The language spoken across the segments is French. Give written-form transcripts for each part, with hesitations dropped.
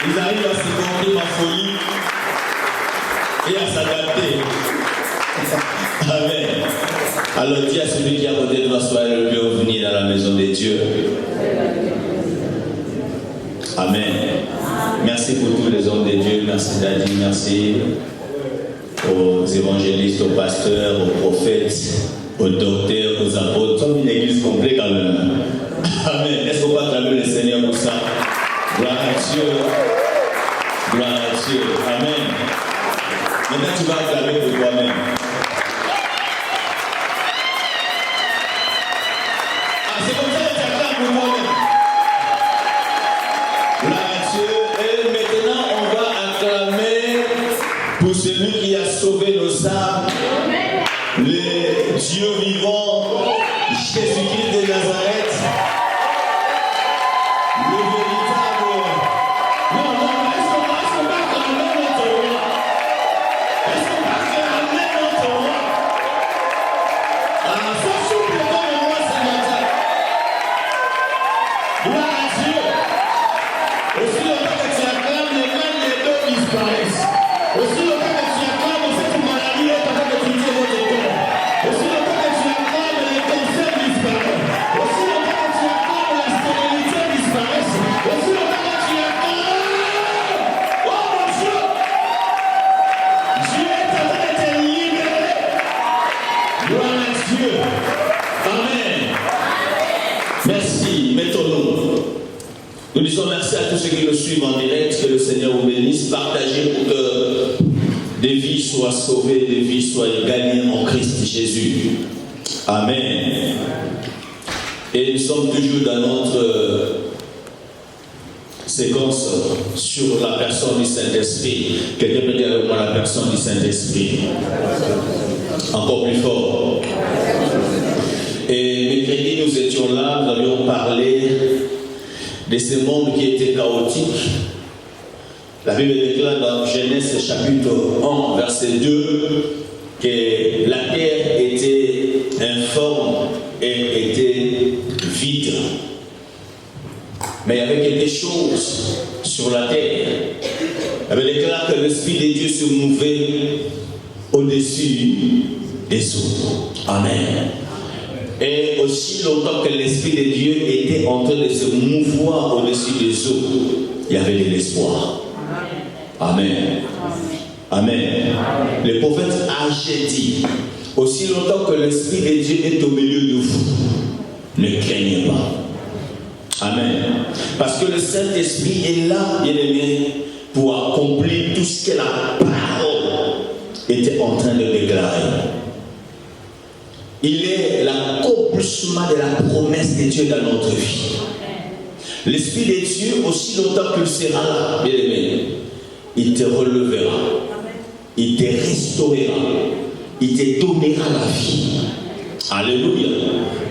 Ils arrivent à se compter ma folie et à s'adapter. Amen. Alors dis à celui qui est à côté de toi, soyez le bienvenu dans la maison de Dieu. Amen. Merci pour tous les hommes de Dieu. Merci Daddy, merci aux évangélistes, aux pasteurs, aux prophètes, aux docteurs, aux apôtres. Nous sommes une église complète quand même. Amen. Est-ce qu'on va acclamer le Seigneur pour ça? Gloire à Dieu. Gloire à Dieu. Amen. Maintenant tu vas acclamer pour toi-même. C'est comme ça que tu acclames pour toi-même. Gloire à Dieu. Et maintenant, on va acclamer pour celui qui a sauvé nos âmes, le Dieu vivant, Jésus-Christ de Nazareth, le véritable. Non, est-ce qu'on va acclamer notre roi? Est-ce qu'on va acclamer notre roi? Ah, sois souple comme moi ce matin. Gloire à Dieu. Aussi longtemps que tu acclames, les mains et les dos disparaissent. Aussi longtemps que tu acclames, cette maladie est en train de quitter votre corps. Aussi longtemps que tu acclames, les cancers disparaissent. Aussi longtemps que tu acclames, la stérilité disparaît. Aussi longtemps que tu acclames, oh mon Dieu, Dieu est en train de te libérer. Gloire à Dieu. Amen. Merci. Mettons-nous. Nous disons merci à tous ceux qui nous suivent en direct, que le Seigneur vous bénisse. Partagez pour que des vies soient sauvées, des vies soient gagnées en Christ Jésus. Amen. Et nous sommes toujours dans notre séquence sur la personne du Saint-Esprit. Quelqu'un peut dire avec moi la personne du Saint-Esprit. Encore plus fort. Et mercredi, nous étions là, nous avions parlé de ce monde qui était chaotique. La Bible déclare dans Genèse chapitre 1, verset 2, que la terre était informe et était vide. Mais il y avait quelque chose sur la terre. La Bible déclare que l'Esprit de Dieu se mouvait au-dessus des eaux. Amen. Et aussi longtemps que l'Esprit de Dieu était en train de se mouvoir au-dessus des eaux, il y avait de l'espoir. Amen. Amen. Le prophète Agé dit, aussi longtemps que l'Esprit de Dieu est au milieu de vous, ne craignez pas. Amen. Parce que le Saint-Esprit est là, bien aimé, pour accomplir tout ce que la parole était en train de déclarer. Il est l'accomplissement de la promesse de Dieu dans notre vie. L'Esprit de Dieu, aussi longtemps qu'il sera là, bien aimé, il te relèvera, il te restaurera, il te donnera la vie. Alléluia.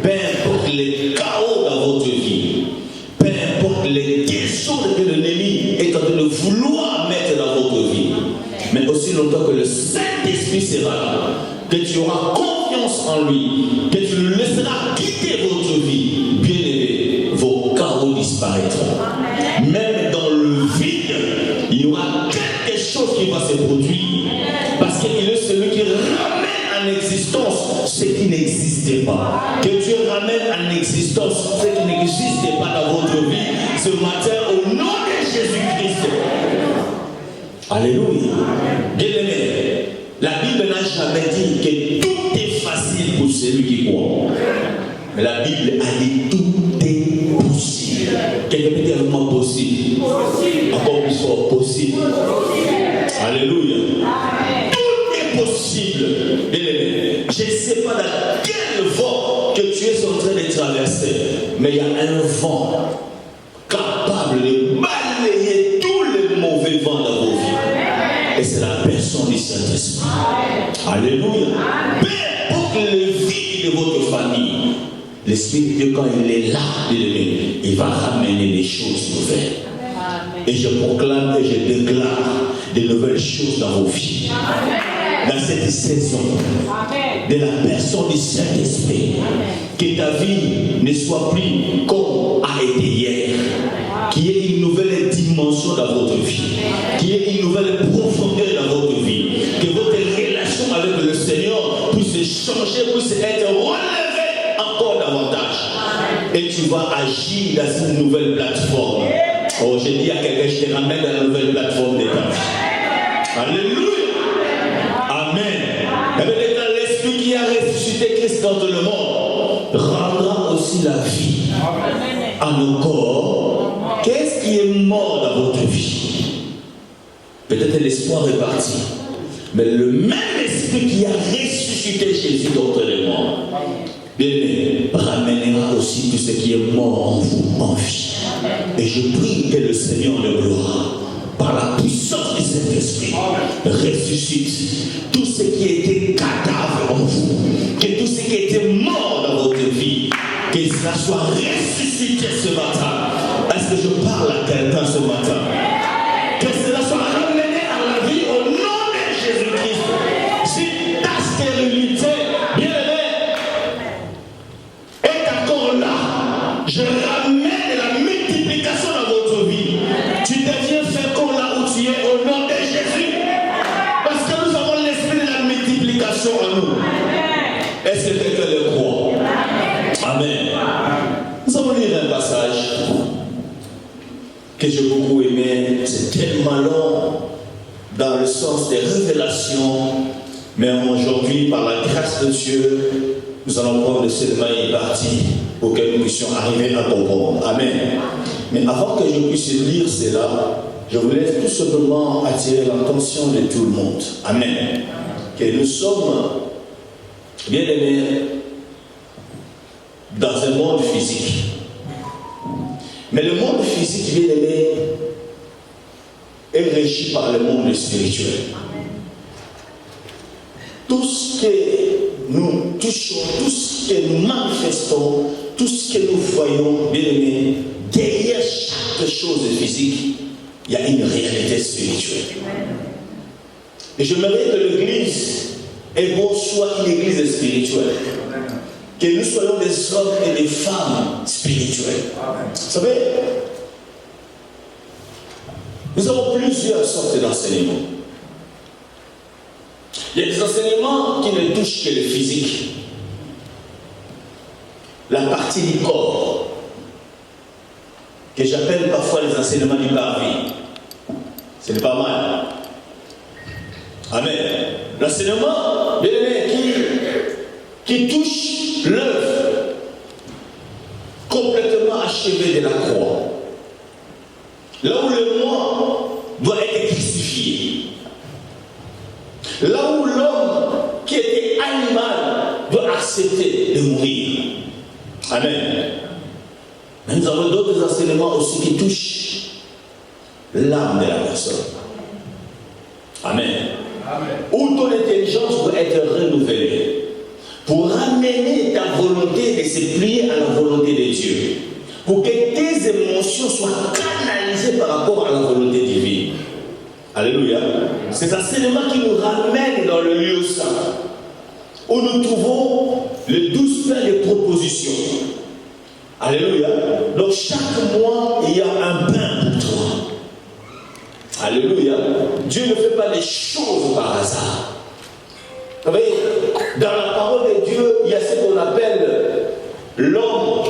Peu importe les chaos dans votre vie, peu importe les questions que l'ennemi est en train de vouloir mettre dans votre vie, mais aussi longtemps que le Saint-Esprit sera là, que tu auras confiance en lui, que tu le laisseras quitter votre vie, bien aimé, vos chaos disparaîtront. Même dans le vide, il y aura quelque chose qui va se produire, parce qu'il est celui qui ramène en existence ce qui n'existait pas. Que Dieu ramène en existence ce qui n'existait pas dans votre vie ce matin au nom de Jésus-Christ. Alléluia. Bien aimé, la Bible n'a jamais dit que tout est facile pour celui qui croit. Mais la Bible a dit tout est possible. Quelqu'un peut dire avec moi possible. Encore plus fort, possible. Alléluia. Tout est possible. Je ne sais pas dans quel vent que tu es en train de traverser, mais il y a un vent capable de balayer tous les mauvais vents dans vos vies. Et c'est la personne du Saint-Esprit. Alléluia. Peu importe les vies de votre famille, l'Esprit de Dieu, quand il est là, il va ramener des choses nouvelles. Et je proclame et je déclare de nouvelles choses dans vos vies. Dans cette saison de la personne du Saint-Esprit, que ta vie ne soit plus comme a été hier, qu'il y ait une nouvelle dimension dans votre vie. et tu vas agir dans une nouvelle plateforme. Oh, j'ai dit à quelqu'un, je te ramène dans la nouvelle plateforme de ta vie. Alléluia. Amen. L'Esprit qui a ressuscité Christ dans le monde rendra aussi la vie à nos corps. Qu'est-ce qui est mort dans votre vie? Peut-être l'espoir est parti. Mais le même esprit qui a ressuscité Jésus d'entre les morts, bien, ramènera aussi tout ce qui est mort en vous en vie. Et je prie que le Seigneur de gloire, par la puissance du Saint-Esprit, ressuscite tout ce qui était cadavre en vous, que tout ce qui était mort dans votre vie, que cela soit ressuscité ce matin. Est-ce que je parle à quelqu'un ce matin? Que cela soit ramené à la vie au nom de Jésus-Christ. Si ta stérilité, bien-aimé, est encore là, je ramène la multiplication dans votre vie. Tu deviens fécond là où tu es au nom de Jésus. Parce que nous avons l'esprit de la multiplication en nous. Est-ce que quelqu'un le croit? Amen. Nous allons lire un passage que j'ai beaucoup aimé. C'est tellement long dans le sens des révélations, mais aujourd'hui, par la grâce de Dieu, nous allons prendre seulement une partie pour que nous puissions arriver à comprendre. Amen. Mais avant que je puisse lire cela, je voulais tout simplement attirer l'attention de tout le monde. Amen. Que nous sommes bien aimés dans un monde physique. Mais le monde physique, bien aimé, est régi par le monde spirituel. Tout ce que nous touchons, tout ce que nous manifestons, tout ce que nous voyons, bien aimé, derrière chaque chose physique, il y a une réalité spirituelle. Et j'aimerais que l'Église est bon soit une Église spirituelle. Que nous soyons des hommes et des femmes spirituels. Vous savez, nous avons plusieurs sortes d'enseignements. Il y a des enseignements qui ne touchent que le physique, la partie du corps, que j'appelle parfois les enseignements du parvis. Ce n'est pas mal. Amen. L'enseignement, bien aimé, qui touche l'œuvre complètement achevée de la croix. Là où le moi doit être crucifié. Là où l'homme qui était animal doit accepter de mourir. Amen. Mais nous avons d'autres enseignements aussi qui touchent l'âme de la personne. Amen. Amen. Où ton intelligence doit être renouvelée pour ramener ta volonté de se plier à la volonté de Dieu. Pour que tes émotions soient canalisées par rapport à la volonté divine. Alléluia. C'est cet enseignement qui nous ramène dans le lieu saint, où nous trouvons les 12 plans de propositions. Alléluia. Donc chaque mois, il y a un pain pour toi. Alléluia. Dieu ne fait pas les choses par hasard. Vous voyez, dans la parole de Dieu, il y a ce qu'on appelle l'homme,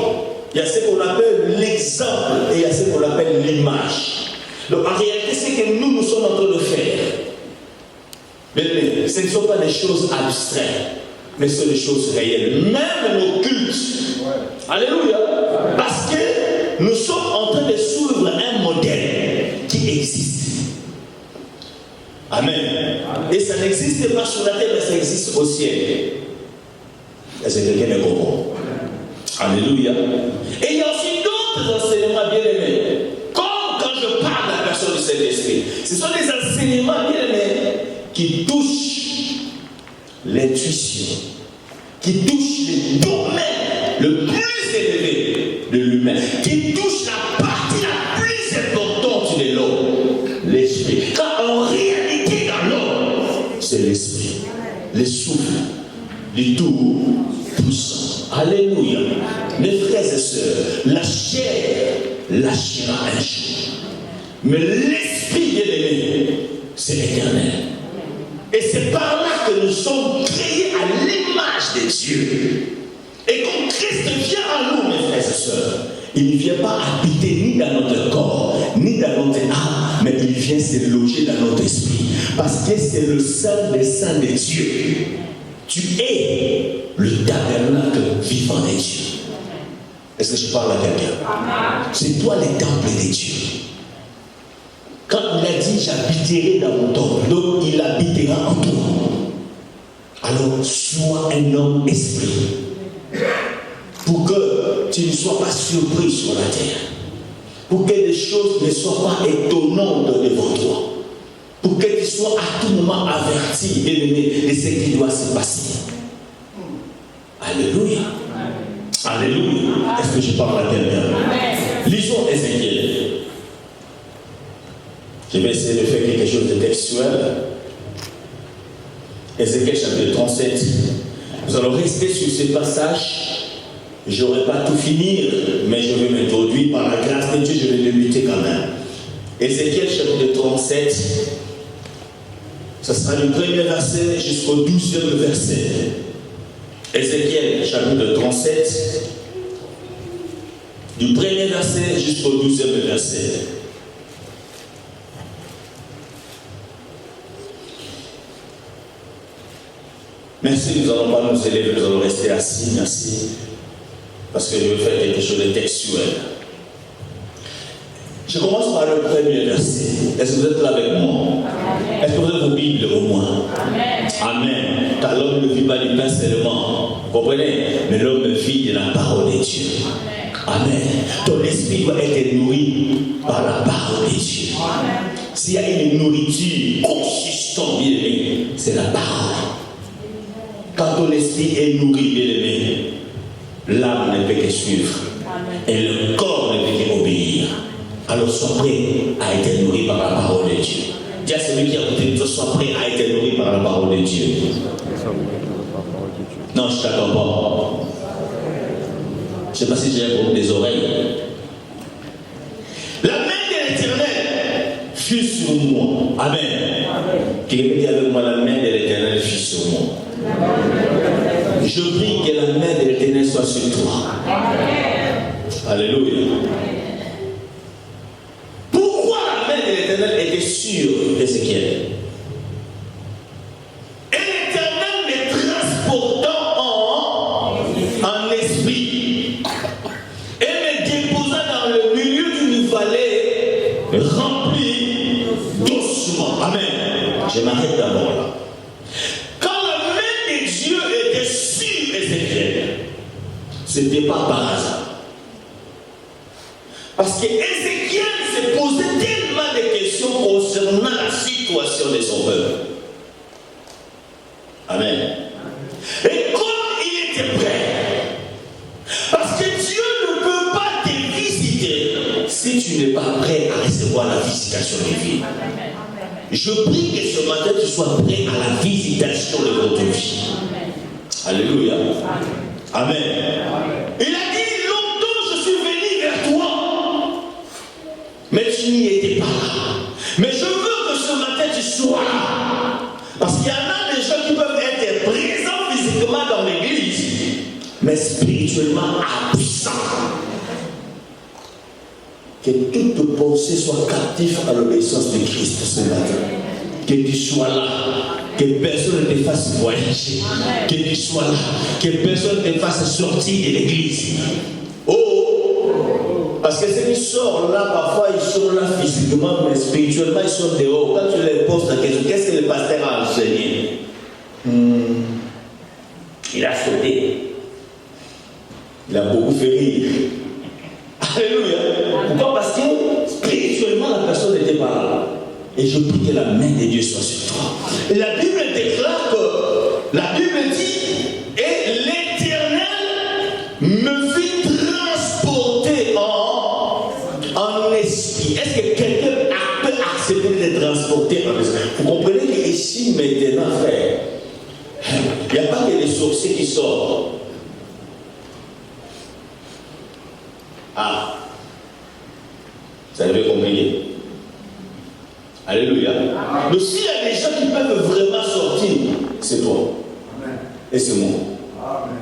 il y a ce qu'on appelle l'exemple et il y a ce qu'on appelle l'image. Donc en réalité, ce que nous sommes en train de faire, mais ce ne sont pas des choses abstraites, mais ce sont des choses réelles. Même nos cultes. Alléluia. Parce que nous sommes en train de suivre un modèle qui existe. Amen. Et ça n'existe pas sur la terre, mais ça existe au ciel. Est-ce que quelqu'un me comprend? Alléluia. Et il y a aussi d'autres enseignements bien aimés. Comme quand je parle de la personne du Saint-Esprit. Ce sont des enseignements bien aimés qui touchent l'intuition, qui touchent le domaine le plus élevé de l'humain, qui touchent la partie la plus importante de l'homme, l'esprit. Car en réalité, dans l'homme, c'est l'esprit, le souffle du Tout-Puissant. Alléluia. Mes frères et sœurs, la chair lâchera un jour. Mais l'esprit bien-aimé, c'est l'éternel. Et c'est par là que nous sommes créés à l'image de Dieu. Et quand Christ vient à nous, mes frères et sœurs, il ne vient pas habiter ni dans notre corps, ni dans notre âme, mais il vient se loger dans notre esprit. Parce que c'est le Saint des Saints de Dieu. Tu es le tabernacle vivant de Dieu. Est-ce que je parle à quelqu'un? C'est toi le temple de Dieu. Quand il a dit j'habiterai dans mon temple, donc il habitera en toi. Alors sois un homme esprit. Pour que tu ne sois pas surpris sur la terre. Pour que les choses ne soient pas étonnantes devant toi. Pour que tu sois à tout moment averti et de ce qui doit se passer. Alléluia. Alléluia. Est-ce que je parle à quelqu'un? Lisons Ézéchiel. Je vais essayer de faire quelque chose de textuel. Ézéchiel chapitre 37. Nous allons rester sur ce passage. Je n'aurai pas tout finir, mais je vais m'introduire par la grâce de Dieu, je vais débuter quand même. Ézéchiel chapitre 37. Ce sera du premier verset jusqu'au 12e verset. Ézéchiel chapitre 37. Du premier verset jusqu'au 12e verset. Merci, nous n'allons pas nous élever, nous allons rester assis, merci. Parce que je vais faire quelque chose de textuel. Je commence par le premier verset. Est-ce que vous êtes là avec moi? Est-ce que vous avez vos Bibles au moins? Amen. Car l'homme ne vit pas du pain seulement. Vous comprenez? Mais l'homme vit de la parole de Dieu. Amen. Ton esprit doit être nourri par la parole de Dieu. S'il y a une nourriture consistante, bien aimé, c'est la parole. Quand ton esprit est nourri, bien aimé, l'âme ne peut que suivre. Et le corps ne peut qu'obéir. Alors sois prêt à être nourri par la parole de Dieu. Dis à celui qui a côté de toi, sois prêt à être nourri par la parole de Dieu. Non, je ne t'attends pas. Je ne sais pas si j'ai un problème des oreilles. La main de l'Éternel fut sur moi. Amen. Qui répète avec moi, la main de l'Éternel fut sur moi. Je prie que la main de l'Éternel soit sur toi. Alléluia. Pourquoi la main de l'Éternel était sur Ézéchiel? Et l'Éternel me transportant en esprit et me déposa dans le milieu d'une vallée remplie d'ossements. Amen. Je m'arrête d'abord là. Ce n'était pas par hasard. Parce que Ézéchiel se posait tellement de questions concernant la situation de son peuple. Amen. Et comme il était prêt, parce que Dieu ne peut pas te visiter si tu n'es pas prêt à recevoir la visitation divine. Je prie que ce matin tu sois prêt à la visitation de votre vie. Alléluia. Amen. Il a dit, longtemps je suis venu vers toi, mais tu n'y étais pas là. Mais je veux que ce matin tu sois là. Parce qu'il y en a des gens qui peuvent être présents physiquement dans l'église, mais spirituellement absents. Que toute pensée soit captive à l'obéissance de Christ ce matin. Que tu sois là. Que personne ne te fasse voyager. Que tu sois là. Que personne ne te fasse sortir de l'église. Oh! Parce que ceux qui sortent là, parfois ils sont là physiquement, mais spirituellement ils sont dehors. Quand tu les poses la question, qu'est-ce que le pasteur a enseigné? Il a sauté. Il a beaucoup fait rire. Alléluia. Pourquoi? Parce que spirituellement la personne n'était pas là. Et je prie que la main de Dieu soit sur toi. Et la Bible déclare que la Bible dit, et l'Éternel me fit transporter en esprit. Est-ce que quelqu'un peut accepter d'être transporté en esprit? Vous comprenez que ici maintenant, frère, il n'y a pas que les sorciers qui sortent. Ah, ça devait compliquer. Alléluia. Mais s'il y a des gens qui peuvent vraiment sortir, c'est toi. Amen. Et c'est moi. Amen.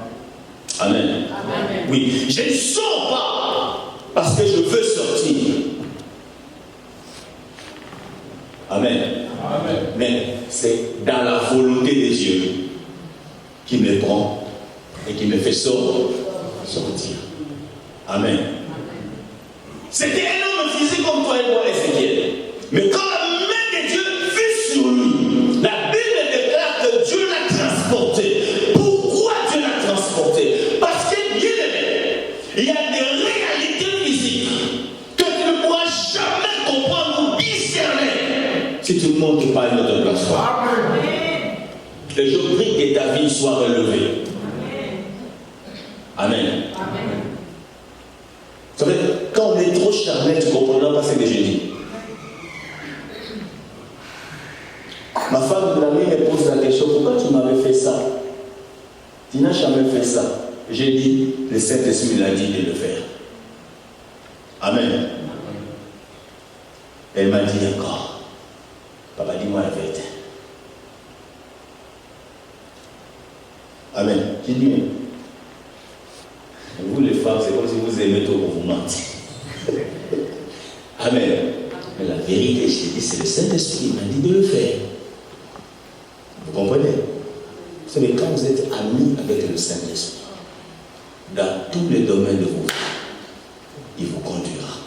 Amen. Amen. Oui, je ne sors pas parce que je veux sortir. Amen. Amen. Mais c'est dans la volonté de Dieu qui me prend et qui me fait sortir. Amen. C'était un homme physique comme toi et moi, Ézéchiel. Mais quand la main de Dieu fut sur lui, la Bible déclare que Dieu l'a transporté. Pourquoi Dieu l'a transporté? Parce que, bien aimé, il y a des réalités physiques que tu ne pourras jamais comprendre ou discerner si tu ne montes pas une autre plateforme. Et je prie que ta vie soit relevée. Amen. Amen. Vous savez, quand on est trop charnel, tu ne comprendras pas ce que je dis. Ma femme, l'amie, me pose la question, pourquoi tu m'avais fait ça? Tu n'as jamais fait ça. J'ai dit, le Saint-Esprit l'a dit de le faire. Amen. Elle m'a dit encore, papa, dis-moi la vérité. Amen. J'ai dit, vous les femmes, c'est comme si vous aimez tout pour vous mentir. Amen. Mais la vérité, je t'ai dit, c'est le Saint-Esprit qui m'a dit de le faire. Vous comprenez? Vous savez, quand vous êtes amis avec le Saint-Esprit, dans tous les domaines de vos vies, il vous conduira.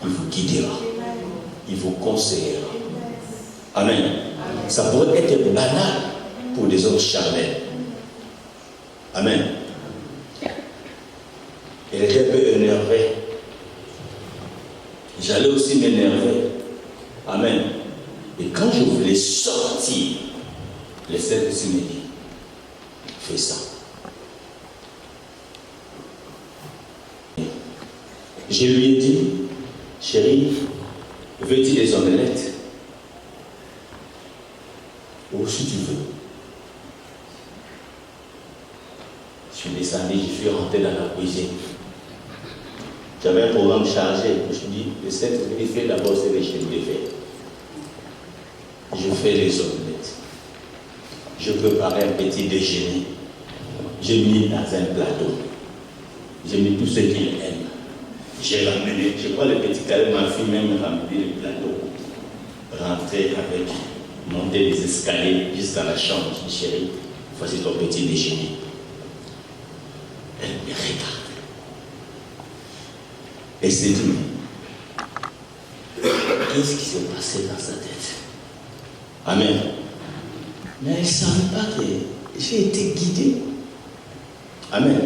Il vous guidera. Il vous conseillera. Amen. Ça pourrait être banal pour des hommes charnels. Amen. Elle était un peu énervée. J'allais aussi m'énerver. Amen. Et quand je voulais sortir, le Saint-Esprit me dit, fais ça. Je lui ai dit, chérie, veux-tu des omelettes? Ou si tu veux. Je suis descendu, je suis rentré dans la cuisine. J'avais un programme chargé. Je me suis dit, le Saint-Esprit fait d'abord ce que je voulais faire. Je fais les omelettes. Je prépare un petit déjeuner. J'ai mis dans un plateau. J'ai mis tout ce qu'il aime. J'ai ramené, je vois le petit carré, ma fille même ramené le plateau. Rentrer avec, monter les escaliers jusqu'à la chambre. Je dis, chérie, voici ton petit déjeuner. Elle me regarde. Et s'est dit, qu'est-ce qui s'est passé dans sa tête? Amen. Mais elle ne savait pas que j'ai été guidé. Amen.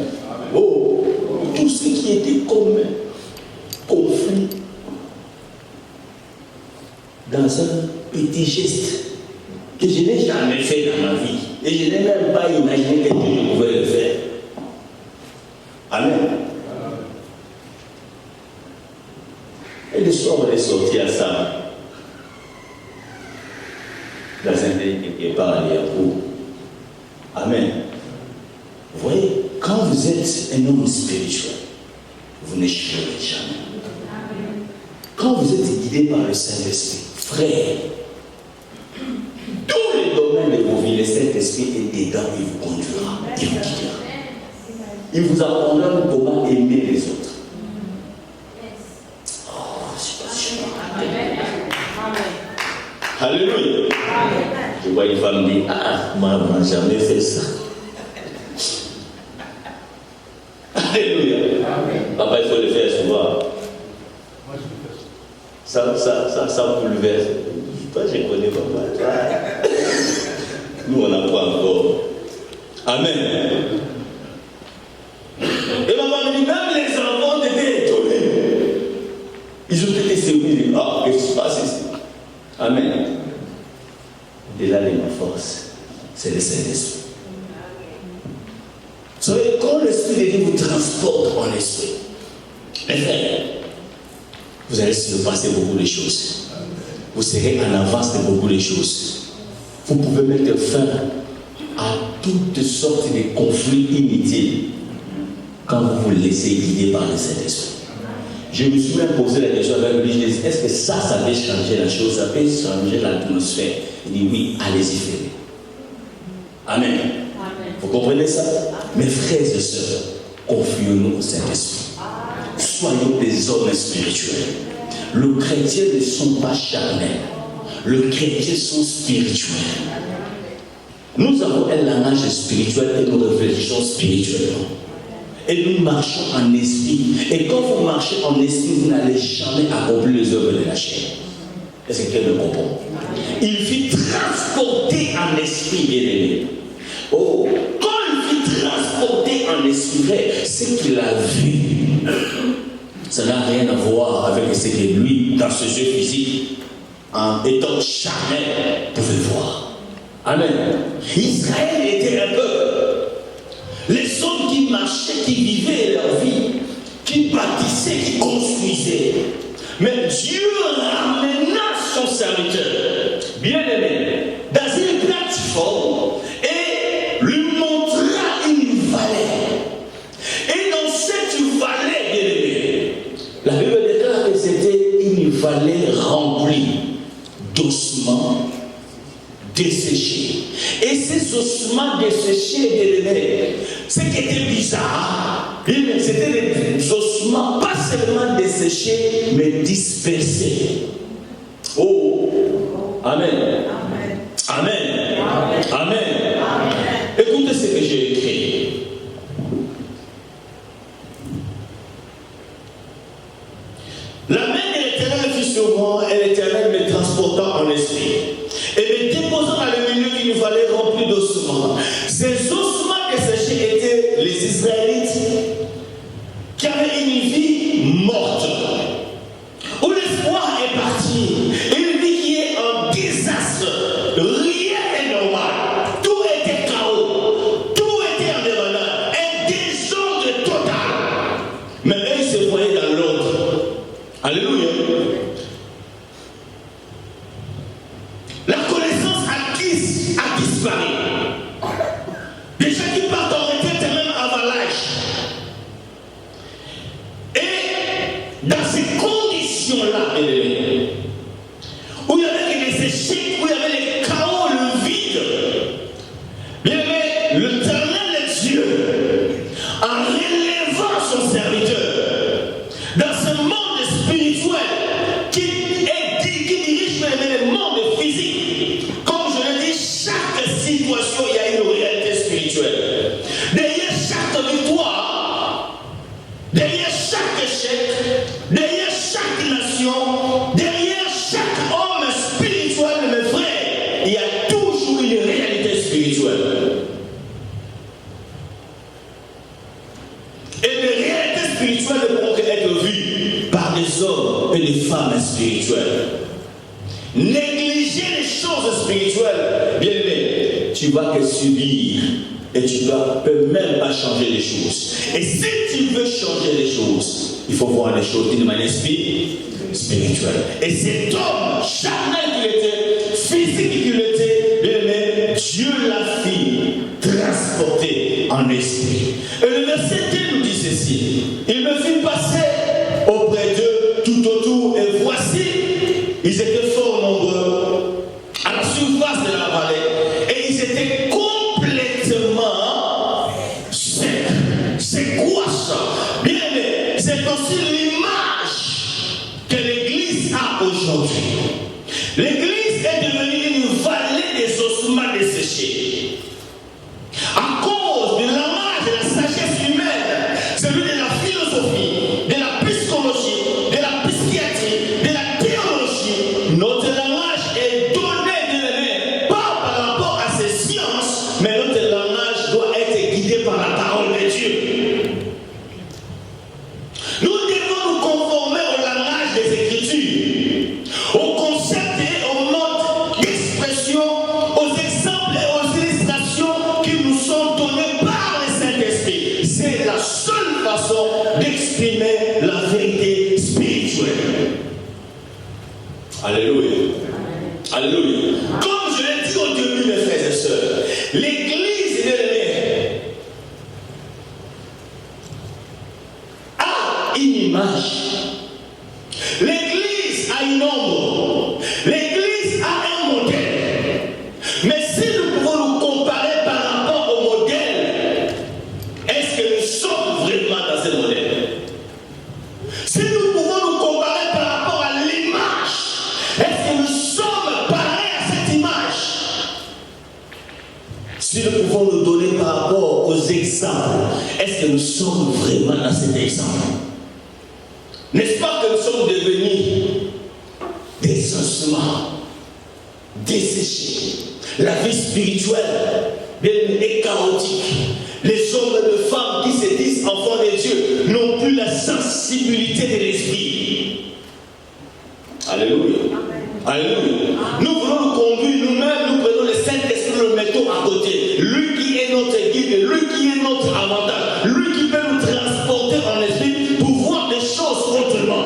Oh, tout ce qui était comme conflit dans un petit geste que je n'ai jamais fait dans ma vie. Et je n'ai même pas imaginé que je pouvais le faire. Amen. Et le soir, on est sorti à ça. Dans un pays quelque part à Liakou. Amen. Vous voyez, quand vous êtes un homme spirituel, vous n'échouerez jamais. Quand vous êtes guidé par le Saint-Esprit, frère, tous les domaines de vos vies, le Saint-Esprit est dedans, il vous conduira, il vous guidera. Il vous apprendra comment aimer les autres. Alléluia. Je vois une femme dire, ah, maman n'a jamais fait ça. Alléluia. Papa, il faut le faire souvent. Ça bouleverse. Toi, je connais papa. Nous, on n'a pas encore. Amen. Et maman me dit, même les enfants étaient étonnés. Ils ont été surpris. Ah, qu'est-ce qui se passe ici? Amen. Et là, ma force, c'est le Saint-Esprit. Vous savez, quand l'Esprit de Dieu vous transporte en esprit, vous allez surpasser beaucoup de choses. Vous serez en avance de beaucoup de choses. Vous pouvez mettre fin à toutes sortes de conflits inutiles quand vous vous laissez guider par le Saint-Esprit. Je me suis même posé la question avec lui, je dis, est-ce que ça peut changer la chose, ça peut changer l'atmosphère? Il dit oui, allez-y, faites-le. Amen. Vous comprenez ça? Mes frères et sœurs, confions-nous au Saint-Esprit. Soyons des hommes spirituels. Les chrétiens ne sont pas charnels. Les chrétiens sont spirituels. Nous avons un langage spirituel et nous réfléchissons spirituellement. Et nous marchons en esprit. Et quand vous marchez en esprit, vous n'allez jamais accomplir les œuvres de la chair. Est-ce que quelqu'un comprend? Il vit transporter en esprit, bien-aimé. Oh, quand il vit transporter en esprit, c'est qu'il a vu. Ça n'a rien à voir avec ce que lui, dans ce jeu physique, en étant charnel, pouvait voir. Amen. Israël était un peuple. Les hommes qui marchaient, qui vivaient leur vie, qui bâtissaient, qui construisaient. Mais Dieu ramena son serviteur, bien-aimé, dans une plateforme et lui montra une vallée. Et dans cette vallée, bien-aimé, la Bible déclare que c'était une vallée remplie d'ossements desséchés. Et ces ossements desséchés, bien-aimé, ce qui était bizarre, c'était des ossements pas seulement desséchés, mais dispersés. Oh, Amen. Amen. Amen. Amen. Écoutez ce que j'ai écrit. La main de l'Éternel fut sur moi, et l'Éternel me transporta en esprit, et me déposa dans le milieu d'une vallée remplie d'ossements. Ces ossements desséchés étaient les Israélites qui avaient une vie morte, où l'espoir est parti, une vie qui est en désastre. Rien n'est normal, tout était chaos, tout était en débandade, un désordre total. Mais eux, ils se voyaient dans l'ordre. Alléluia. La connaissance acquise a disparu. Des gens qui partent en retraite et même avant l'âge. Et dans ces conditions-là, où il y avait les échecs, où il y avait les chaos, le vide, bien aimé, l'Éternel est Dieu, en relevant son serviteur, dans ce monde spirituel qui dirige même le monde physique. Comme je le dis, chaque situation, il y a une réalité spirituelle. Derrière chaque victoire, derrière chaque échec, derrière chaque nation, derrière chaque homme spirituel, mes frères, il y a toujours une réalité spirituelle. Et les réalités spirituelles ne pourront être vues par des hommes et des femmes spirituelles. Négliger les choses spirituelles, bien aimé, tu vas que subir et tu ne peux même pas changer les choses. Et si tu veux changer les choses, il faut voir les choses d'une manière spirituelle. Et cet homme charnel qu'il était, physique qu'il était, bien aimé, Dieu l'a fait transporter en esprit. Et le verset 2 nous dit ceci: il me fit passer auprès d'eux tout autour, et voici, ils étaient fort nombreux à la surface de la vallée, et ils étaient complètement secs. C'est quoi ça? Bien aimé, c'est aussi l'image que l'Église a aujourd'hui. L'Église est devenue une vallée des ossements desséchés. À cause de l'image de la sagesse humaine, celui de la philosophie, de la psychologie, de la psychiatrie, de la théologie, notre langage est donné de pas par rapport à ces sciences, mais notre langage doit être guidé par la parole de Dieu. Nous devons nous conformer au langage des Écritures, au concept et au mode d'expression, aux exemples et aux illustrations qui nous sont donnés par le Saint-Esprit. C'est la seule façon d'exprimer la vérité spirituelle. Alléluia. Alléluia. Comme je l'ai dit au début, mes frères et sœurs, l'Église a une image. L'Église a une ombre. L'Église a un modèle. Mais si nous pouvons nous comparer par rapport au modèle sommes vraiment dans cet exemple. N'est-ce pas que nous sommes devenus des ossements desséchés? La vie spirituelle est chaotique. Les hommes et les femmes qui se disent enfants de Dieu n'ont plus la sensibilité de l'esprit. Alléluia. Alléluia. Nous voulons nous conduire nous-mêmes, nous prenons le Saint-Esprit, nous le mettons à côté. Lui qui est notre guide, lui qui est notre avantage, lui qui peut nous transporter en esprit pour voir des choses autrement.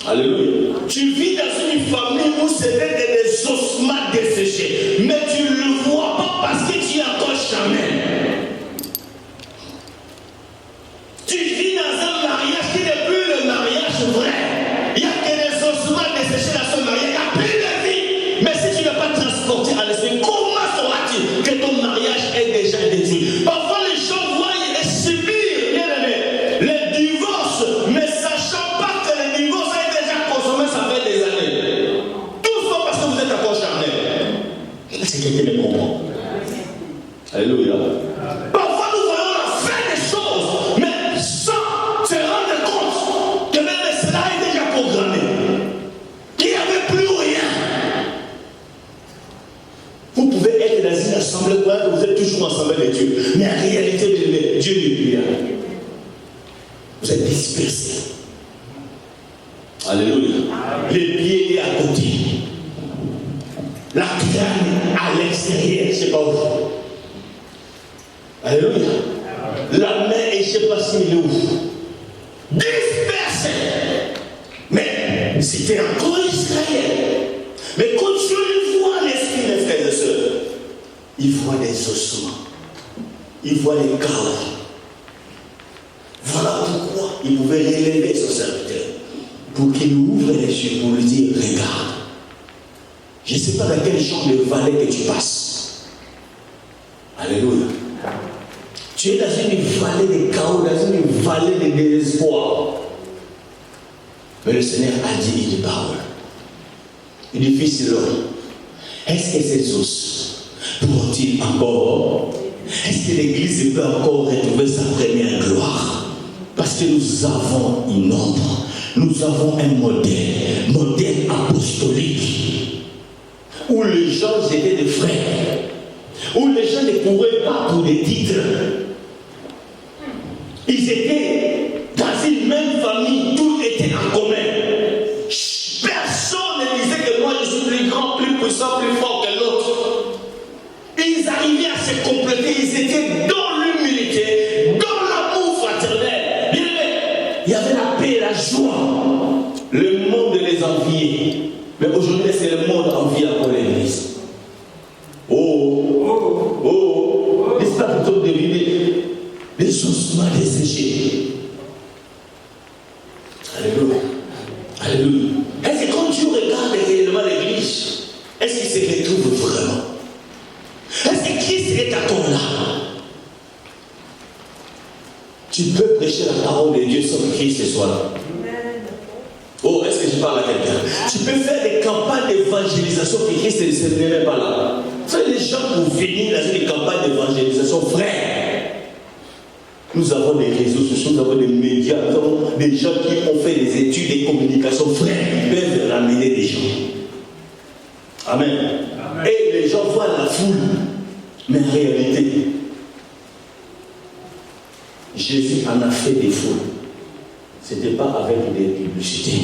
Alléluia. Tu vis dans une famille où c'est des ossements desséchés, mais tu ne le vois pas parce que tu es encore charnel. Tu vis dans un mariage qui n'est plus le mariage vrai. Il n'y a que des ossements desséchés dans ce mariage. Il n'y a plus de vie. Mais si tu n'es pas transporté en esprit, comment sauras-tu que ton mariage est déjà détruit? Parfois les gens voient et subir les divorces, mais sachant pas que le divorce est déjà consommé, ça fait des années. Tout ça parce que vous êtes encore charnel. Est-ce que quelqu'un me comprend? Alléluia. Parfois nous voyons la fin des choses, mais sans se rendre compte que même cela est déjà programmé. Qu'il n'y avait plus rien. Vous pouvez être dans une assemblée, vous êtes toujours ensemble avec Dieu, mais en réalité, Dieu n'est plus là. Vous êtes dispersés. Alléluia. Les pieds à côté. La crâne à l'extérieur, je ne sais pas où. Alléluia. La main, et je ne sais pas s'il est où. Dispersé. Mais c'était encore Israël. Mais quand Dieu voit l'esprit, mes frères et sœurs, il voit des ossements. Il voit les chaos. Voilà pourquoi il pouvait relever son serviteur. Pour qu'il ouvre les yeux, pour lui dire, regarde. Je ne sais pas dans quel champ de vallée que tu passes. Alléluia. Tu es dans une vallée de chaos, dans une vallée de désespoir. Mais le Seigneur a dit une parole. Il dit, fils de l'homme, est-ce que ces os pourront-ils encore? Est-ce que l'Église peut encore retrouver sa première gloire? Parce que nous avons une ombre, nous avons un modèle apostolique, où les gens étaient des frères, où les gens ne couraient pas pour des titres. Ils étaient dans une même famille, tout était en commun. Personne ne disait que moi je suis plus grand, plus puissant, plus fort que l'autre. Ils arrivaient à se compléter, ils étaient dans l'humilité, dans l'amour fraternel. Il y avait la paix et la joie. Le monde les enviait. Mais aujourd'hui, c'est le monde envie encore l'Église. N'est-ce pas plutôt deviner des ossements desséchés? Alléluia. Alléluia. Est-ce que quand tu regardes réellement l'Église, est-ce qu'il se retrouve vraiment? Est-ce que Christ est encore là? Tu peux prêcher la parole de Dieu sans que Christ soit là. Oh, est-ce que je parle à quelqu'un? Tu peux faire des campagnes d'évangélisation que Christ ne n'est même pas là. C'est les gens pour venir dans une campagne d'évangélisation, frère. Nous avons des réseaux sociaux, nous avons des médias, nous avons des gens qui ont fait des études de communication, frère, ils peuvent ramener des gens. Amen. Amen. Et les gens voient la foule. Mais en réalité, Jésus en a fait des foules. Ce n'était pas avec des publicités.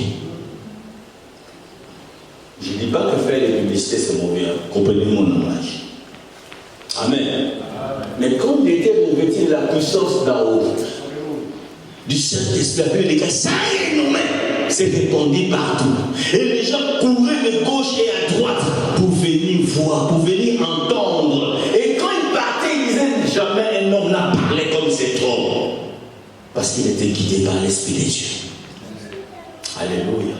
Je ne dis pas que faire des publicités c'est mauvais. Comprenez mon langage. Amen. Mais quand il était revêtu de la puissance d'en haut, du Saint-Esprit, les gars, ça est nommé. C'est répandu partout. Et les gens couraient de gauche et à droite pour venir voir, pour venir entendre. Et quand ils partaient, ils disaient jamais un homme n'a parlé comme cet homme. Parce qu'il était guidé par l'Esprit de Dieu. Alléluia.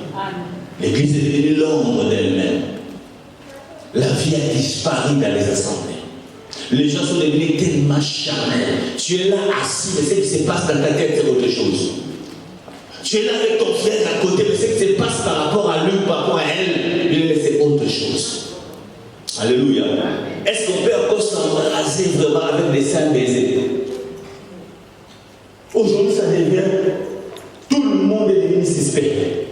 L'Église est devenue l'ombre d'elle-même. La vie a disparu dans les assemblées. Les gens sont devenus tellement charnels. Tu es là assis, mais ce qui se passe dans ta tête, c'est autre chose. Tu es là avec ton frère à côté, mais ce qui se passe par rapport à lui, par rapport à elle, c'est autre chose. Alléluia. Est-ce qu'on peut encore s'embraser vraiment avec des saints baisers? suspects.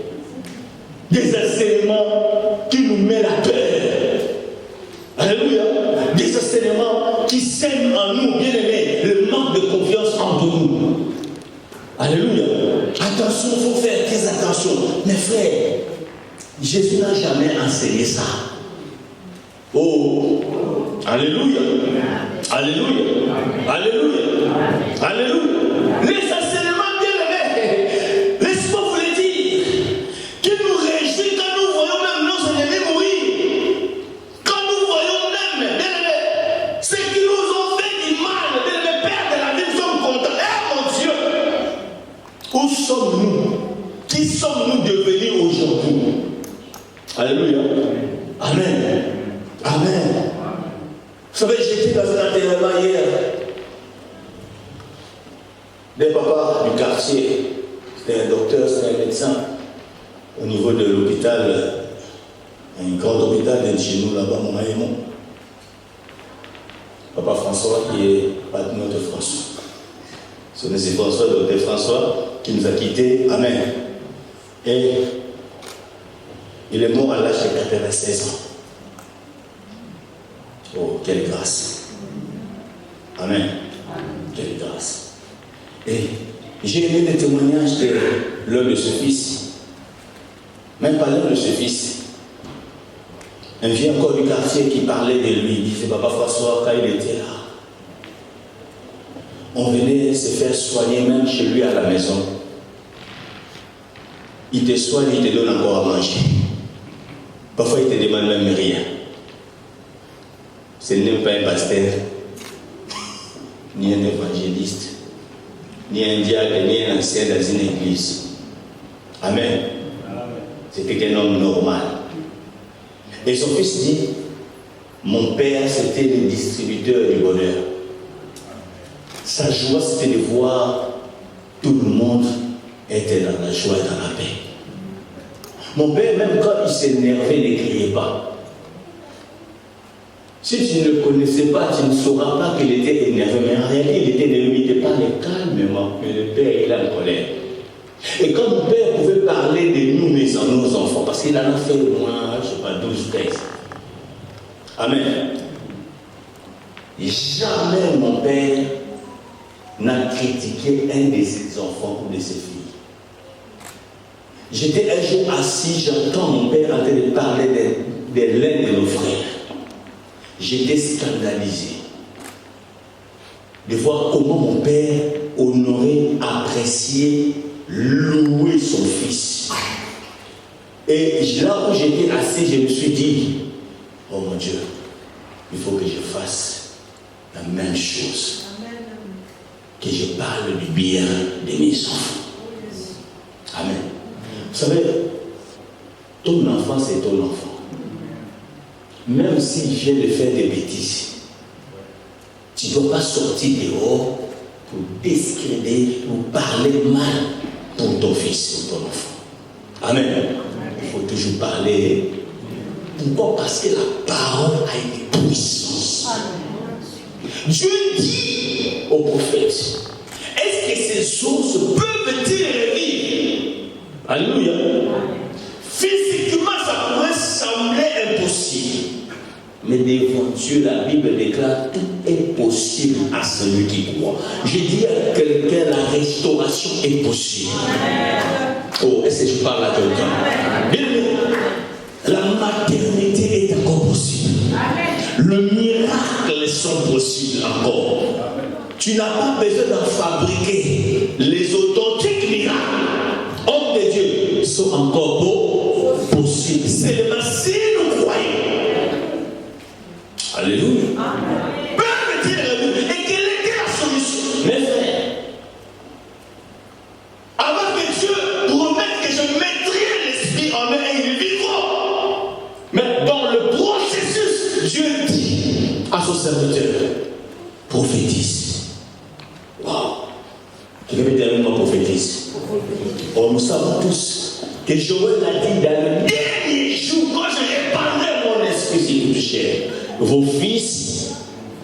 Des enseignements qui nous mettent la peur. Alléluia. Des enseignements qui sèment en nous, bien aimés, le manque de confiance entre nous. Alléluia. Attention, il faut faire très attention. Mes frères, Jésus n'a jamais enseigné ça. Oh, alléluia. Alléluia. Alléluia. Alléluia. Les enseignements bien-aimés, laisse-moi vous le dire, qui nous réjouit quand nous voyons même nos ennemis mourir. Quand nous voyons même, bien-aimés, ceux qui nous ont fait du mal, bien-aimés, perdre la vie, nous sommes contents. Eh mon Dieu, où sommes-nous? Qui sommes-nous devenus aujourd'hui? Alléluia. Amen. Amen. Vous savez, j'étais dans un enterrement hier. Des papas du quartier, c'était un docteur, c'était un médecin, au niveau de l'hôpital, un grand hôpital de chez nous là-bas, mon Aïmon. Papa François, qui est patron de François. C'est M. François, docteur François, qui nous a quittés. Amen. Et il est mort à l'âge de 96 ans. Oh, quelle grâce. Amen. Quelle grâce. Et j'ai aimé le témoignage de l'un de ce fils. Même pas l'un de ce fils. Un vieux encore du quartier qui parlait de lui. Il disait, Papa François, quand il était là, on venait se faire soigner même chez lui à la maison. Il te soigne, il te donne encore à manger. Parfois, il te demande même rien. Ce n'est pas un pasteur, ni un évangéliste, ni un diacre, ni un ancien dans une église. Amen. C'était qu'un homme normal. Et son fils dit, mon père, c'était le distributeur du bonheur. Sa joie, c'était de voir tout le monde était dans la joie et dans la paix. Mon père, même quand il s'énervait, ne criait pas. Si tu ne le connaissais pas, tu ne sauras pas qu'il était énervé. Mais en réalité, il était énervé, il te parlait calmement. Mais le père, il est en colère. Et quand mon père pouvait parler de nous, nos enfants, parce qu'il en a fait au moins, je ne sais pas, 12, 13. Amen. Jamais mon père n'a critiqué un de ses enfants ou de ses filles. J'étais un jour assis, j'entends mon père en train de parler de l'un de nos frères. J'étais scandalisé de voir comment mon père honorait, appréciait, louait son fils. Et là où j'étais assis, je me suis dit, oh mon Dieu, il faut que je fasse la même chose. Que je parle du bien de mes enfants. Amen. Vous savez, ton enfant, c'est ton enfant. Même s'il vient de faire des bêtises, tu ne dois pas sortir dehors pour discréditer, pour parler mal pour ton fils ou ton enfant. Amen. Il faut toujours parler. Pourquoi? Parce que la parole a une puissance. Dieu dit au prophète, est-ce que ces sources peuvent-ils revivre? Alléluia. Physiquement, ça pourrait sembler impossible. Mais devant Dieu, la Bible déclare tout est possible à celui qui croit. J'ai dit à quelqu'un, la restauration est possible. Oh, est-ce que je parle à quelqu'un? Bien, la maternité est encore possible. Le miracle sont possibles encore. Tu n'as pas besoin d'en fabriquer. Les authentiques miracles, hommes de Dieu, sont encore possibles. Seulement si nous croyons. Alléluia. Et quelle était la solution? Mes frères, avant que Dieu promette que je mettrai l'esprit en eux et ils vivront. Mais dans le processus, Dieu dit à son serviteur, prophétise. Waouh! Quelqu'un peut dire avec moi, prophétise. Oh, nous savons tous que Joël a dit dans le dernier jour, quand je répandrai mon esprit sur toute chair, vos fils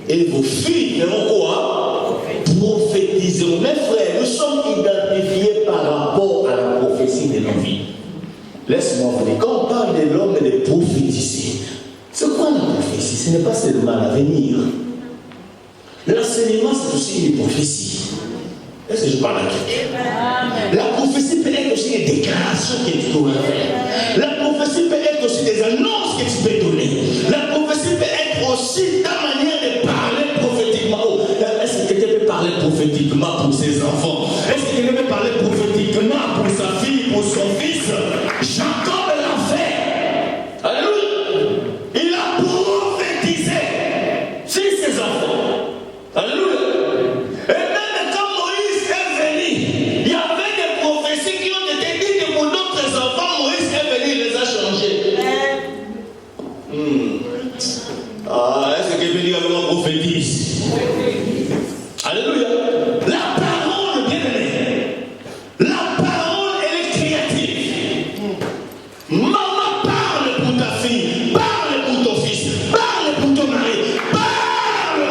et vos filles feront quoi? Prophétiser. prophétisons. Mes frères, nous sommes identifiés par rapport à la prophétie de nos vies. Laisse-moi vous dire, quand on parle de l'homme et de prophétiser, c'est quoi la prophétie? Ce n'est pas seulement l'avenir. L'enseignement, c'est aussi une prophétie. Est-ce que je parle à quelqu'un? La prophétie peut être aussi des déclarations que tu dois faire. La prophétie peut être aussi des annonces que tu peux donner. La prophétie peut être aussi ta manière de parler prophétiquement. Oh, est-ce que quelqu'un peut parler prophétiquement pour ses enfants? Est-ce que quelqu'un peut parler prophétiquement pour sa fille, pour son fils? Jacob l'a fait. Alléluia. Il a prophétisé sur ses enfants. Alléluia. Et même quand Moïse est venu, il y avait des prophéties qui ont été dites pour d'autres enfants. Moïse est venu, il les a changées. Est-ce que quelqu'un dit vraiment prophétise? Alléluia. La parole, bien aimée. La parole, elle est créative. Maman, parle pour ta fille, parle pour ton fils, parle pour ton mari, parle.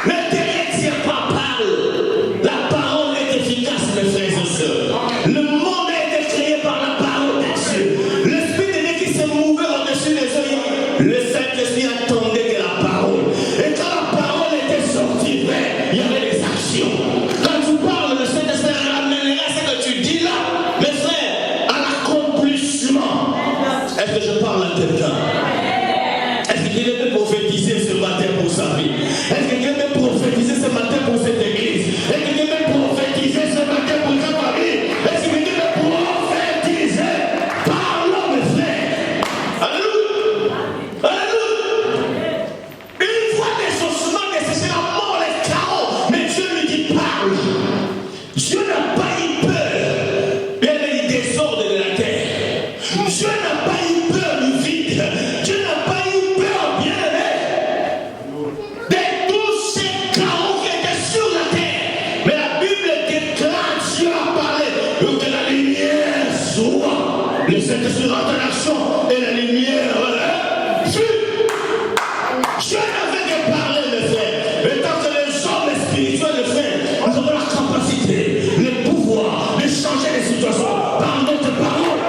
Ne te retire pas, parle. La parole est efficace, mes frères et sœurs. Le monde a été créé par la parole de Dieu. L'Esprit de Dieu qui se mouvait au-dessus des œils, le Saint-Esprit attendait que la parole. Et quand la parole était sortie, il y avait des actions. Quand tu parles, le Saint-Esprit ramènera ce que tu dis là, mes frères, à l'accomplissement. Est-ce que je parle à quelqu'un? Est-ce que quelqu'un peut prophétiser ce matin pour sa vie? Est-ce que quelqu'un peut prophétiser ce matin pour cette église? Est-ce que quelqu'un peut prophétiser ce matin pour ta famille? Est-ce que quelqu'un peut prophétiser? Parlons, mes frères. Alléluia. Alléluia. Une fois des ossements nécessaires à mort les chaos, mais Dieu lui dit parle. Dieu n'a pas eu peur. Bien les désordres de la terre. Dieu n'a pas eu peur du vide. Dieu n'a pas eu peur, bien aimé, de tous ces chaos qui étaient sur la terre. Mais la Bible déclare, Dieu a parlé, que la lumière soit. Le Saint-Esprit rentre en action et la lumière fut. Dieu n'avait que parler, mes frères. Et tant que les hommes spirituels, frères, nous avons la capacité, le pouvoir de changer les situations par notre parole.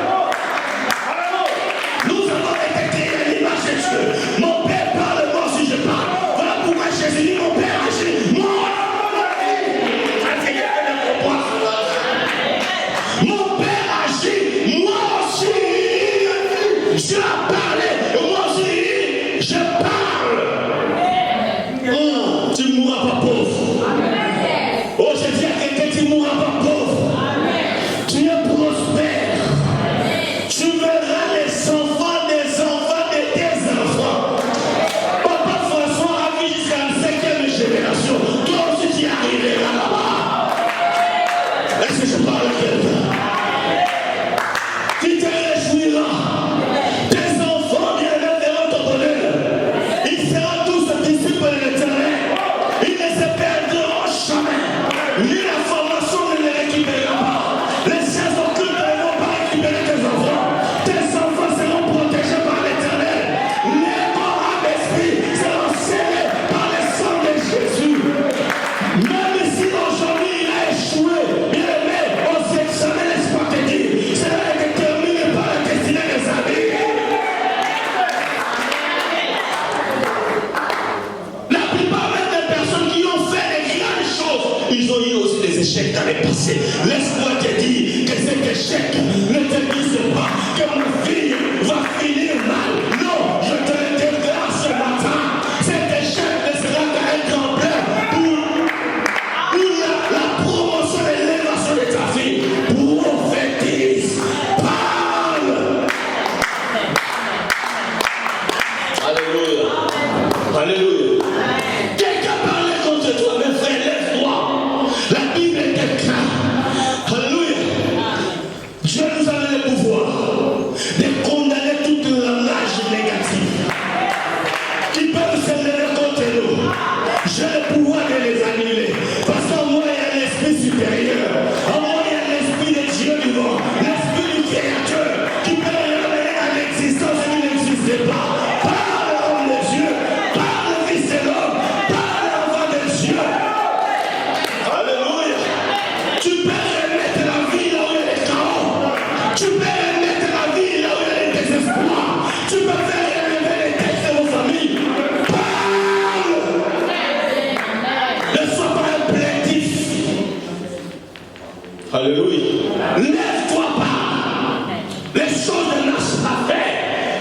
Nous avons été créés à l'image de Dieu. Mon Père parle, moi aussi je parle. Voilà pourquoi Jésus dit, mon Père agit, moi mon Père agit, moi aussi. Dieu a parlé, et moi aussi je parle. Tu ne mourras pas pauvre. Oh, je dis à quelqu'un, tu ne mourras pas pauvre. Tu es prospère. Tu verras les enfants des enfants de tes enfants. Papa François a vu jusqu'à la 5e génération. Toi aussi tu y arriveras là-bas. Est-ce que je parle à quelqu'un? Tu te réjouiras. Tes enfants viendront vers ton bonheur. Ils seront tous disciples de l'Éternel. Ils ne se perdront jamais. Ni la formation ne les récupérera pas. Les sciences occultes ne vont pas récupérer tes enfants. Tes enfants seront protégés par l'Éternel. Les corps âme esprit seront scellés par le sang de Jésus. Même si aujourd'hui il a échoué, bien aimé, on s'examine, laisse-moi te dire, cela est déterminé par la destinée des amis. La plupart même des personnes qui ont fait des grandes choses, ils ont eu aussi des échecs dans le passé. Laisse-moi te dire que cet échec ne te dise pas que ma fille va finir mal. Non, je te le déclare ce matin. Cet échec ne sera qu'un tremplin pour la promotion et l'élévation de ta fille. Prophétise, parle. Alléluia. Alléluia. Quelqu'un parlait contre toi, mes frères, lève-toi. La Bible déclare. Alléluia. Dieu nous Tu peux remettre la vie là où il y a le désespoir. Tu peux faire relever les têtes de vos familles. Parle. Ne sois pas un plaintif. Alléluia. Lève-toi pas. Les choses ne marchent pas fait.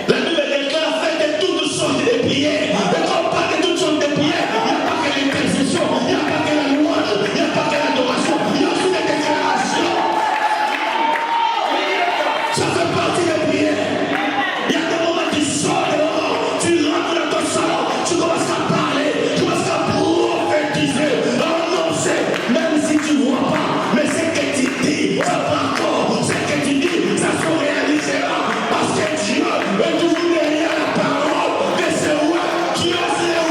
La Bible déclare faites de toutes sortes de prières. Et quand on parle de toutes sortes de prières, il n'y a pas que l'intercession, il n'y a pas que la louange, il n'y a pas que l'adoration, il y a aussi des déclarations. Ça fait partie des prières. Il y a des moments qui sortent dehors, tu rentres dans ton salon, tu commences à parler, tu commences à prophétiser, annoncer, même si tu ne vois pas, mais c'est que tu dis, ça va encore, c'est que tu dis, ça se réalisera, parce que Dieu est toujours derrière la parole de ce roi, qui est le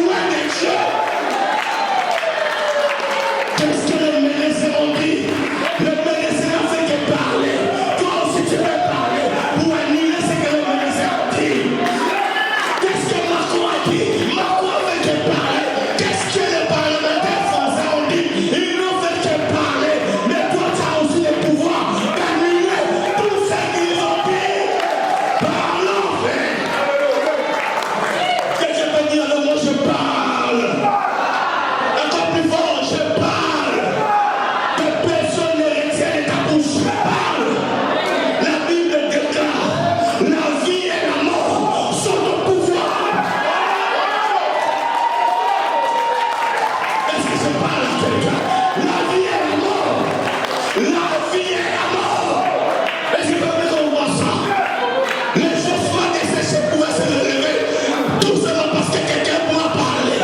roi de Dieu. Qu'est-ce que les médecins ont dit? Les médecins n'ont fait que parler. Toi aussi tu veux parler pour annuler ce que les médecins ont dit. Qu'est-ce que Macron a dit? Macron a fait que parler. Qu'est-ce que les parlementaires français ont dit? Ils n'ont fait que parler. Mais toi tu as aussi le pouvoir d'annuler tout ce qu'ils ont dit. Parlons, frère. Quelqu'un peut dire le mot je parle. Encore plus fort, je parle. Que personne ne retienne ta bouche. Parle. La Bible déclare la vie et la mort sont au pouvoir. Est-ce que je parle à quelqu'un? La vie et la mort. La vie et la mort. Est-ce que vous voit ça? Les choses vont dessécher pour se relever. Tout seulement parce que quelqu'un pourra parler.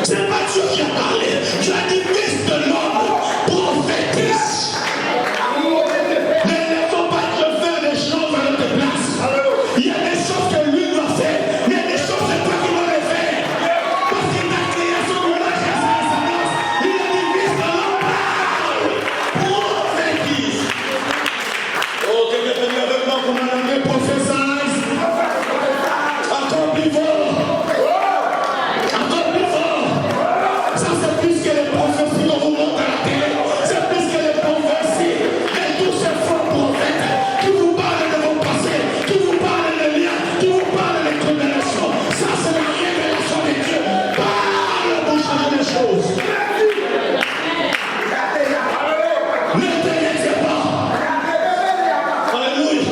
C'est pas Dieu qui a parlé. Tu as dit fils de l'homme, prophétise. Ne laissons pas Dieu faire des choses à notre place. Il y a des choses que lui doit faire. Il y a des choses que toi qui dois les faire. Parce qu'il t'a créé à son image et à sa ressemblance. Il a dit fils de l'homme, parle. Prophétise. Oh, quelqu'un peut dire avec moi comment on dit prophétise. Encore plus fort. Encore plus fort. Ça c'est plus que les prophéties qu'on vous montre à la télé. C'est plus que les prophéties de tous ces faux prophètes qui vous parlent de vos passés, qui vous parlent de liens, qui vous parlent de condamnation. Ça c'est la révélation de Dieu. Parle pour changer les choses. Ne te laissez pas. Alléluia.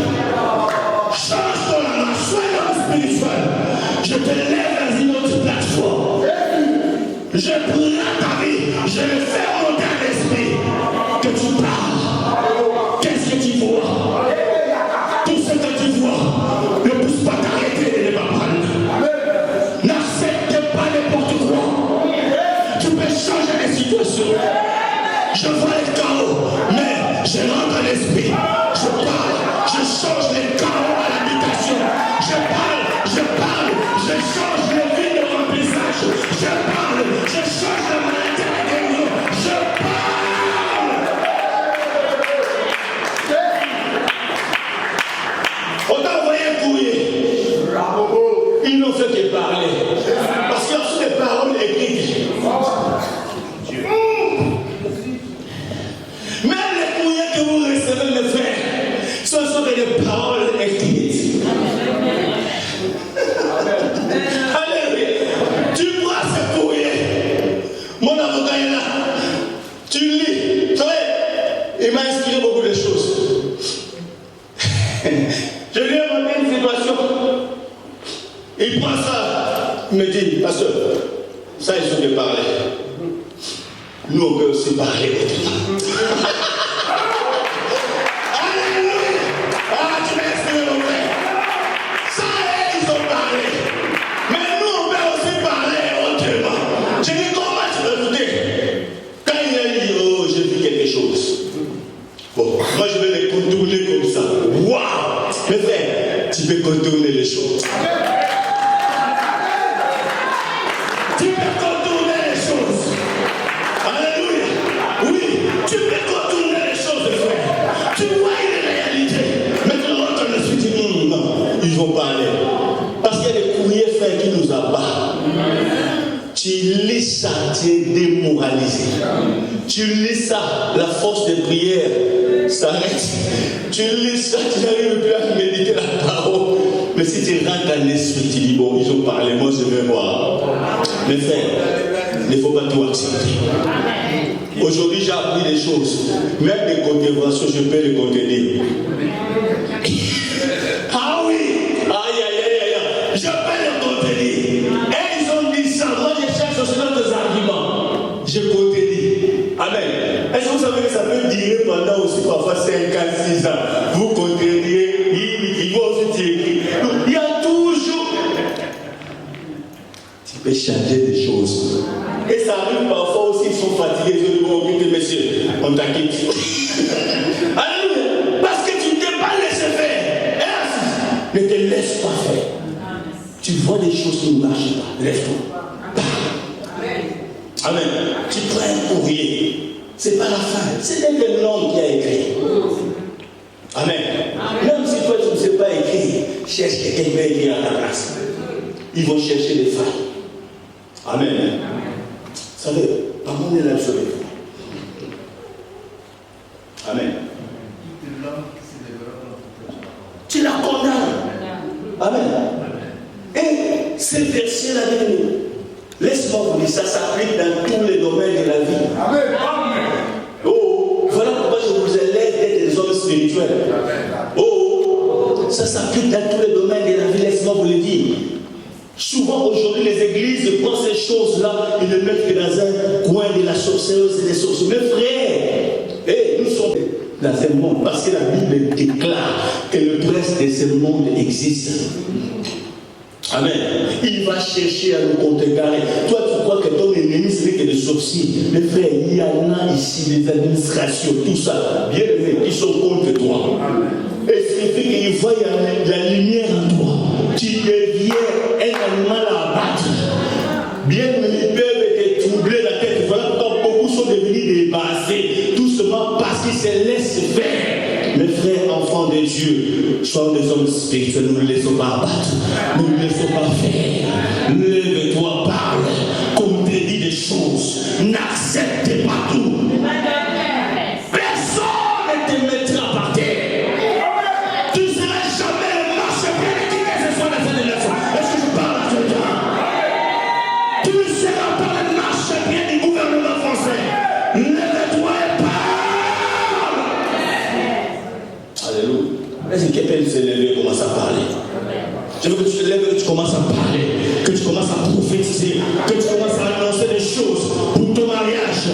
Change ton âme, sois un homme spirituel. Je te lève dans une autre plateforme. Je prends ta vie, je le fais monter à l'esprit. Que tu parles. Qu'est-ce que tu vois? Tout ce que tu vois ne pousse pas t'arrêter de ne pas prendre. N'accepte pas n'importe quoi. Tu peux changer les situations. Je vois le chaos, mais je rentre dans l'esprit. Je parle, je change les chaos à l'habitation. Je parle, je change les vies de remplissage. Je parle, je change la maladie à la guérison. Je parle. On t'a envoyé un courrier. Ils n'ont fait que parler. Parce qu'il y a aussi des paroles écrites. Même les courriers que vous recevez, mes frères, ce sont des paroles écrites. Alléluia. Tu vois ce courrier. Mon avocat est là. Tu lis. Vous savez, il m'a inspiré beaucoup de choses. Je lui ai montré une situation. Il prend ça. Il me dit, pasteur, ça il faut de parler. Nous on peut aussi parler maintenant. Alléluia. Ah, tu m'as inspiré mon frère. Ça ils ont parlé. Mais nous on peut aussi parler autrement. Je dis comment tu peux écouter? Quand il a dit, oh j'ai vu quelque chose. Bon, moi je vais les contourner comme ça. Waouh! Mais frère, tu peux contourner les choses. Tu peux contourner les choses. Alléluia. Oui, tu peux contourner les choses, frère. Tu vois une réalité. Maintenant, quand je suis dit, non, ils vont parler. Parce qu'il y a des courriers, frère, qui nous abattent. Tu lis ça, tu es démoralisé. Tu lis ça, la force de prière s'arrête. Tu lis ça, tu n'arrives plus à méditer la parole. Mais si tu rentres dans l'esprit, tu dis, bon, ils ont parlé, moi je vais voir. Mes frères, il ne faut pas tout accepter. Aujourd'hui, j'ai appris des choses. Même des contéventions, je peux les contenir. Ah oui! Aïe, aïe, aïe, aïe. Je peux les contenir. Et ils ont dit ça. Moi, je cherche aussi d'autres arguments. Je contenir. Amen. Est-ce que vous savez que ça peut durer pendant aussi parfois 5 ans, 6 ans? Vous contenir, ils vont aussi écrire. Il y a toujours. Tu peux changer des choses. Et ça arrive parfois aussi, ils sont fatigués, ils disent, bon, écoutez, messieurs, on t'inquiète. Alléluia. Parce que tu ne t'es pas laissé faire. Ne te laisse pas faire. Tu vois des choses qui ne marchent pas. Lève-toi. Amen. Tu prends un courrier. Ce n'est pas la fin. C'est un homme qui a écrit. Amen. Même si toi tu ne sais pas écrire, cherche quelqu'un qui va écrire à ta place. Ils vont chercher les failles. Amen. Vous savez, maman est là sur les toits. Amen. Tu la condamnes. Amen. Et ce verset-là, laisse-moi vous dire, ça s'applique dans tous les domaines de la vie. Amen. Oh, voilà pourquoi je vous élève d'être des hommes spirituels. Oh, ça s'applique dans tous les domaines de la vie, laisse-moi vous le dire. Souvent aujourd'hui les églises prennent ces choses-là et les mettent dans un coin de la sorcelleuse et des sorciers. Mes frères, nous sommes dans un monde parce que la Bible déclare que le prince de ce monde existe. Amen. Il va chercher à nous contrecarrer. Toi, tu crois que ton ennemi serait que des sorciers. Mes frères, il y en a ici des administrations, tout ça, bien aimés, qui sont contre toi. Et ce qui fait qu'ils voient la lumière en toi. Tu deviens un animal à abattre. Bien aimés, ils peuvent te troubler la tête. Voilà pourquoi beaucoup sont devenus débasés. Tout simplement parce qu'ils se laissent faire. Mes frères, enfants de Dieu, soyons des hommes spirituels, nous ne les laissons pas abattre, nous ne les laissons pas faire. Lève-toi, parle, qu'on te dit des choses, n'accepte pas tout. Personne ne te mettra par terre. Tu ne seras jamais le marche-pied de qui que ce soit dans cette nation. Est-ce que je parle à quelqu'un? Tu ne seras pas le marche-pied du gouvernement français. Lève-toi et parle. Alléluia. Est-ce que quelqu'un se lève et commence à parler? Je veux que tu te lèves et que tu commences à parler, que tu commences à prophétiser, que tu commences à annoncer des choses pour ton mariage,